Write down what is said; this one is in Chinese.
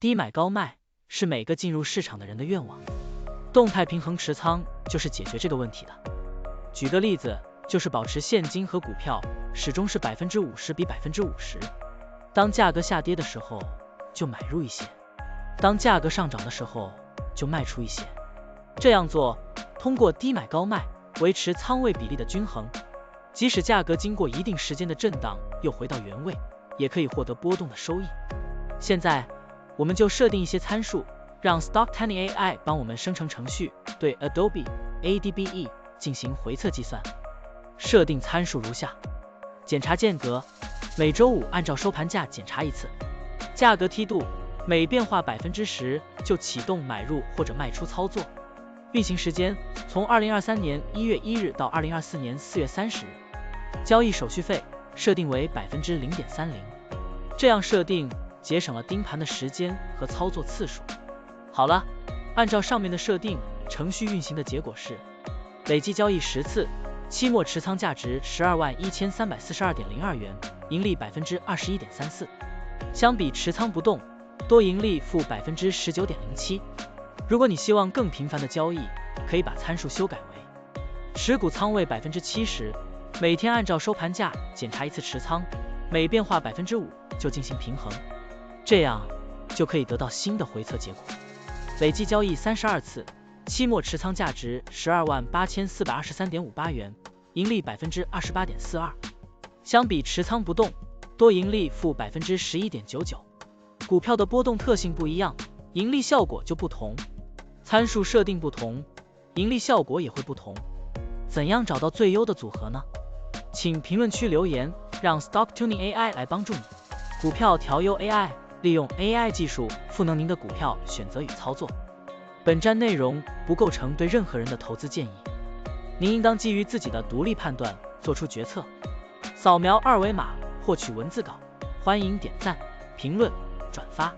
低买高卖是每个进入市场的人的愿望，动态平衡持仓就是解决这个问题的。举个例子，就是保持现金和股票始终是50%比50%，当价格下跌的时候就买入一些，当价格上涨的时候就卖出一些。这样做，通过低买高卖维持仓位比例的均衡，即使价格经过一定时间的震荡又回到原位，也可以获得波动的收益。现在我们就设定一些参数，让 Stocktunny AI 帮我们生成程序，对 Adobe ADBE 进行回测计算。设定参数如下：检查间隔，每周五按照收盘价检查一次；价格梯度，每变化10%就启动买入或者卖出操作；运行时间从2023年1月1日到2024年4月30日；交易手续费设定为0.30%。这样设定节省了盯盘的时间和操作次数。好了，按照上面的设定，程序运行的结果是累计交易10次，期末持仓价值121342.02元，盈利21.34%。相比持仓不动，多盈利负19.07%。如果你希望更频繁的交易，可以把参数修改为持股仓位70%，每天按照收盘价检查一次持仓，每变化5%就进行平衡，这样就可以得到新的回测结果。累计交易32次，期末持仓价值128423.58元，盈利28.42%。相比持仓不动，多盈利负11.99%。股票的波动特性不一样，盈利效果就不同，参数设定不同，盈利效果也会不同。怎样找到最优的组合呢？请评论区留言，让 Stocktunny AI 来帮助你。股票调优 AI， 利用 AI 技术赋能您的股票选择与操作。本站内容不构成对任何人的投资建议，您应当基于自己的独立判断做出决策。扫描二维码获取文字稿，欢迎点赞、评论、转发。